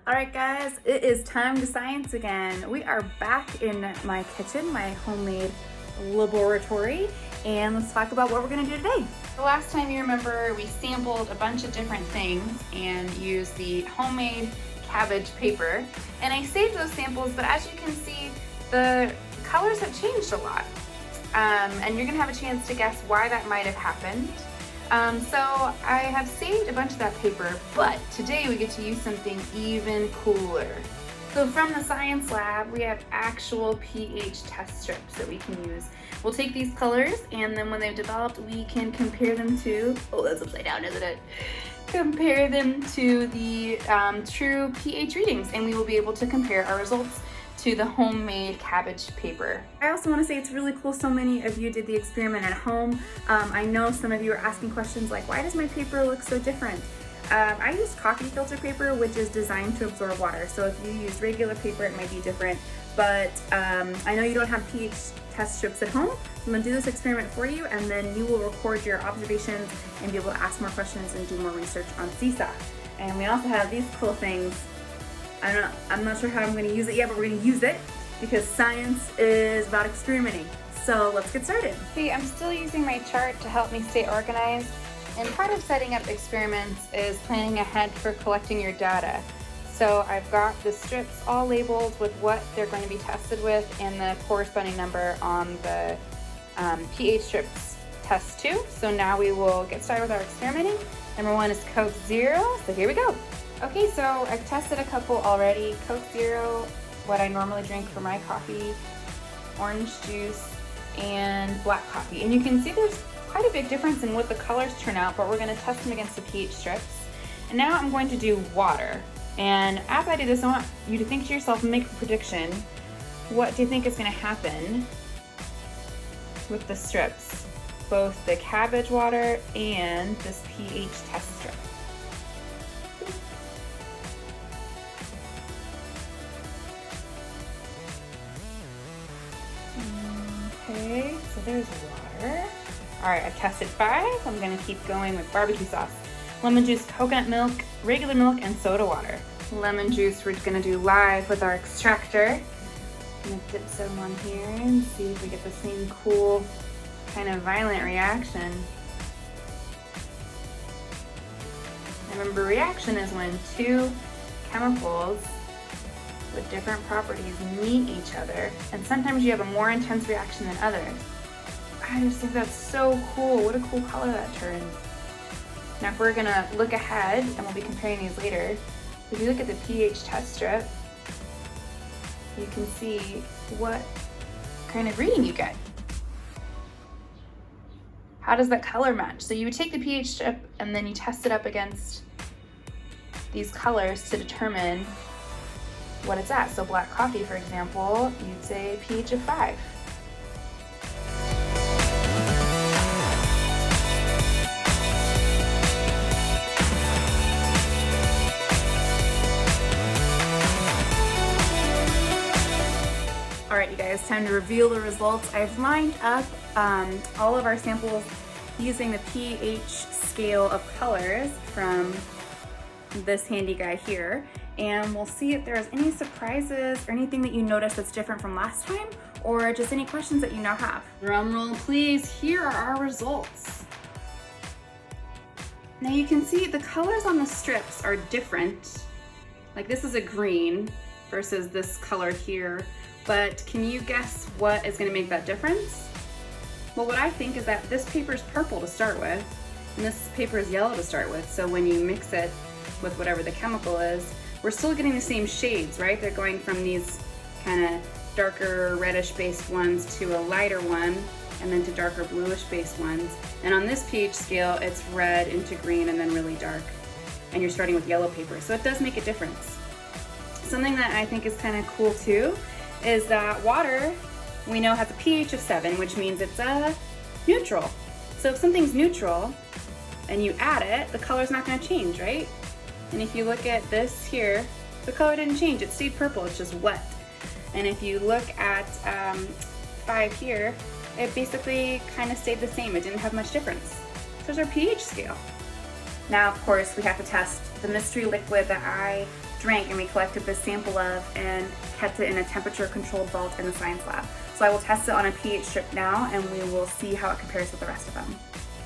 All right, guys, it is time to science again. We are back in my kitchen, my homemade laboratory, and let's talk about what we're gonna do today. The last time you remember, we sampled a bunch of different things and used the homemade cabbage paper. And I saved those samples, but as you can see, the colors have changed a lot. And you're gonna have a chance to guess why that might have happened. So I have saved a bunch of that paper, but today we get to use something even cooler. So from the science lab, we have actual pH test strips that we can use. We'll take these colors, and then when they've developed, we can compare them to, oh, that's upside down, isn't it? Compare them to the true pH readings, and we will be able to compare our results to the homemade cabbage paper. I also want to say it's really cool so many of you did the experiment at home. I know some of you are asking questions like, why does my paper look so different? I use coffee filter paper, which is designed to absorb water. So if you use regular paper, it might be different. But I know you don't have pH test strips at home. I'm gonna do this experiment for you, and then you will record your observations and be able to ask more questions and do more research on Seesaw. And we also have these cool things. I'm not sure how I'm going to use it yet, but we're going to use it because science is about experimenting. So let's get started. See, I'm still using my chart to help me stay organized. And part of setting up experiments is planning ahead for collecting your data. So I've got the strips all labeled with what they're going to be tested with and the corresponding number on the pH strips test 2. So now we will get started with our experimenting. Number 1 is Coke Zero. So here we go. Okay, so I've tested a couple already. Coke Zero, what I normally drink for my coffee, orange juice, and black coffee. And you can see there's quite a big difference in what the colors turn out, but we're gonna test them against the pH strips. And now I'm going to do water. And as I do this, I want you to think to yourself and make a prediction. What do you think is gonna happen with the strips? Both the cabbage water and this pH test strip. Okay, so there's water. All right, I've tested 5. I'm gonna keep going with barbecue sauce, lemon juice, coconut milk, regular milk, and soda water. Lemon juice, we're gonna do live with our extractor. I'm gonna dip some on here and see if we get the same cool kind of violent reaction. And remember, reaction is when two chemicals with different properties meet each other, and sometimes you have a more intense reaction than others. I just think that's so cool. What a cool color that turns. Now if we're gonna look ahead, and we'll be comparing these later, if you look at the pH test strip, you can see what kind of reading you get. How does that color match? So you would take the pH strip and then you test it up against these colors to determine what it's at. So black coffee, for example, you'd say pH of 5. All right, you guys, time to reveal the results. I've lined up all of our samples using the pH scale of colors from this handy guy here. And we'll see if there's any surprises or anything that you notice that's different from last time, or just any questions that you now have. Drum roll, please. Here are our results. Now you can see the colors on the strips are different. Like this is a green versus this color here, but can you guess what is gonna make that difference? Well, what I think is that this paper is purple to start with, and this paper is yellow to start with. So when you mix it with whatever the chemical is, we're still getting the same shades, right? They're going from these kind of darker reddish based ones to a lighter one, and then to darker bluish based ones. And on this pH scale, it's red into green and then really dark. And you're starting with yellow paper, so it does make a difference. Something that I think is kind of cool too is that water, we know, has a pH of 7, which means it's neutral. So if something's neutral and you add it, the color's not gonna change, right? And if you look at this here, the color didn't change, it stayed purple, it's just wet. And if you look at 5 here, it basically kind of stayed the same, it didn't have much difference. So there's our pH scale. Now, of course, we have to test the mystery liquid that I drank and we collected this sample of and kept it in a temperature controlled vault in the science lab. So I will test it on a pH strip now and we will see how it compares with the rest of them.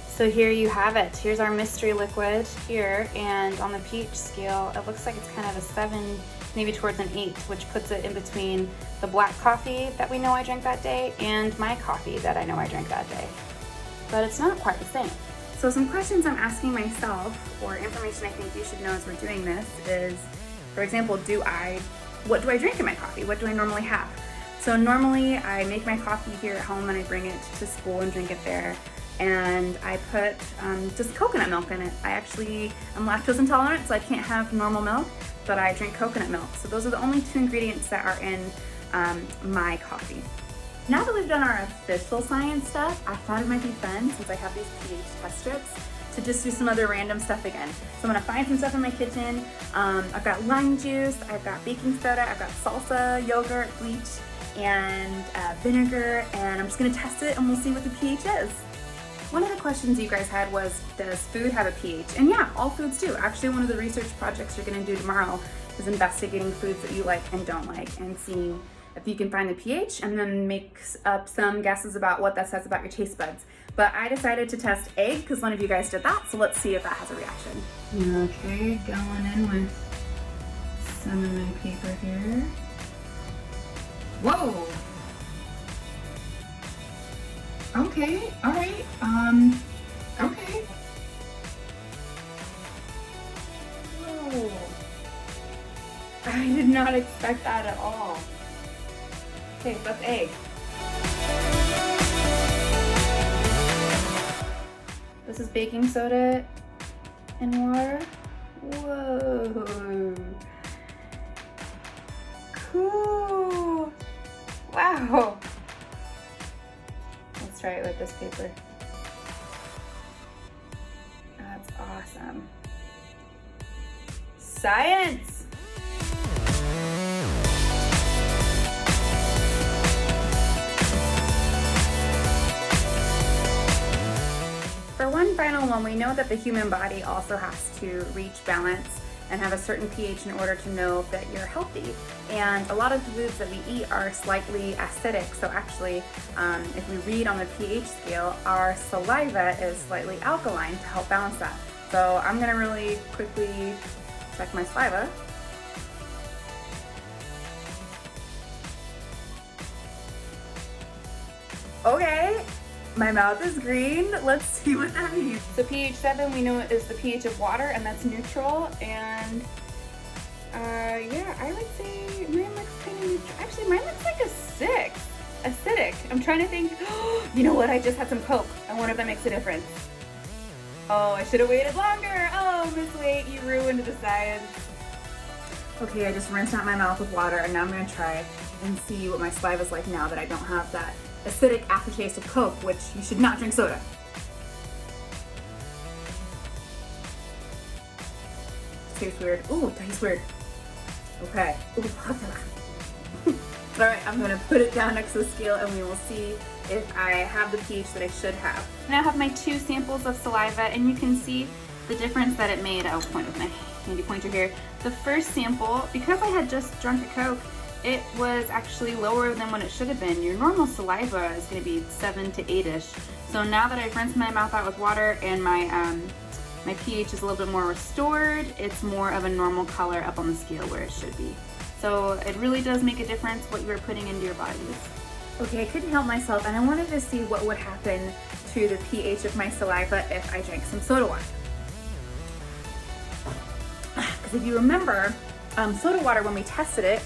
So here you have it. Here's our mystery liquid here, and on the pH scale, it looks like it's kind of a 7, maybe towards an 8, which puts it in between the black coffee that we know I drank that day and my coffee that I know I drank that day. But it's not quite the same. So some questions I'm asking myself, or information I think you should know as we're doing this is, for example, what do I drink in my coffee? What do I normally have? So normally I make my coffee here at home and I bring it to school and drink it there. And I put just coconut milk in it. I'm lactose intolerant, so I can't have normal milk, but I drink coconut milk. So those are the only 2 ingredients that are in my coffee. Now that we've done our official science stuff, I thought it might be fun, since I have these pH test strips, to just do some other random stuff again. So I'm gonna find some stuff in my kitchen. I've got lime juice, I've got baking soda, I've got salsa, yogurt, bleach, and vinegar, and I'm just gonna test it and we'll see what the pH is. One of the questions you guys had was, does food have a pH? And yeah, all foods do. Actually, one of the research projects you're gonna do tomorrow is investigating foods that you like and don't like and seeing if you can find the pH and then make up some guesses about what that says about your taste buds. But I decided to test egg because one of you guys did that, so let's see if that has a reaction. Okay, going in with some of my paper here. Whoa! Okay, all right, okay. Whoa. I did not expect that at all. Okay, that's egg. This is baking soda and water. Whoa. Cool. Wow. Let's try it with this paper. That's awesome. Science! For one final one, we know that the human body also has to reach balance and have a certain pH in order to know that you're healthy. And a lot of the foods that we eat are slightly acidic. So actually, if we read on the pH scale, our saliva is slightly alkaline to help balance that. So I'm gonna really quickly check my saliva. Okay. My mouth is green. Let's see what that means. So pH 7 we know is the pH of water, and that's neutral. And yeah, I would say mine looks kind of neutral. Actually, mine looks like a 6. Acidic. I'm trying to think. You know what? I just had some Coke. I wonder if that makes a difference. Oh, I should have waited longer. Oh, Miss Wait, you ruined the science. Okay, I just rinsed out my mouth with water, and now I'm gonna try and see what my saliva's like now that I don't have that acidic aftertaste of Coke, which you should not drink soda. Tastes weird. Ooh, tastes weird. Okay. Ooh. All right, I'm gonna put it down next to the scale and we will see if I have the pH that I should have. Now I have my 2 samples of saliva and you can see the difference that it made. I'll point with my handy pointer here. The first sample, because I had just drunk a Coke, it was actually lower than what it should have been. Your normal saliva is going to be 7 to 8-ish. So now that I've rinsed my mouth out with water and my my pH is a little bit more restored, it's more of a normal color up on the scale where it should be. So it really does make a difference what you are putting into your bodies. Okay, I couldn't help myself and I wanted to see what would happen to the pH of my saliva if I drank some soda water. Because if you remember, soda water, when we tested it,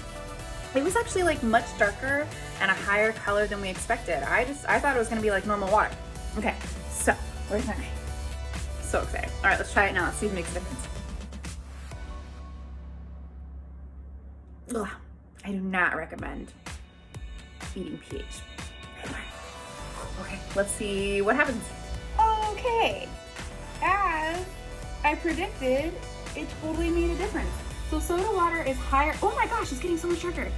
it was actually like much darker and a higher color than we expected. I thought it was gonna be like normal water. Okay, so where's my, so excited. All right, let's try it now. Let's see if it makes a difference. Ugh, I do not recommend eating pH. Okay, let's see what happens. Okay, as I predicted, it totally made a difference. So soda water is higher, oh my gosh, it's getting so much darker.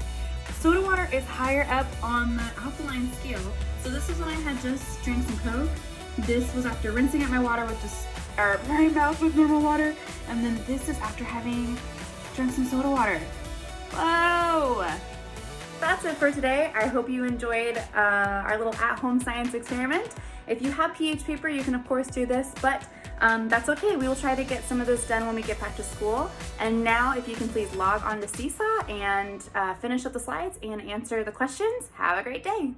Soda water is higher up on the alkaline scale. So this is when I had just drank some Coke. This was after rinsing out my water with just, or my mouth with normal water. And then this is after having drink some soda water. Whoa! That's it for today. I hope you enjoyed our little at-home science experiment. If you have pH paper, you can of course do this, but that's okay. We will try to get some of this done when we get back to school. And now, if you can please log on to Seesaw and finish up the slides and answer the questions. Have a great day.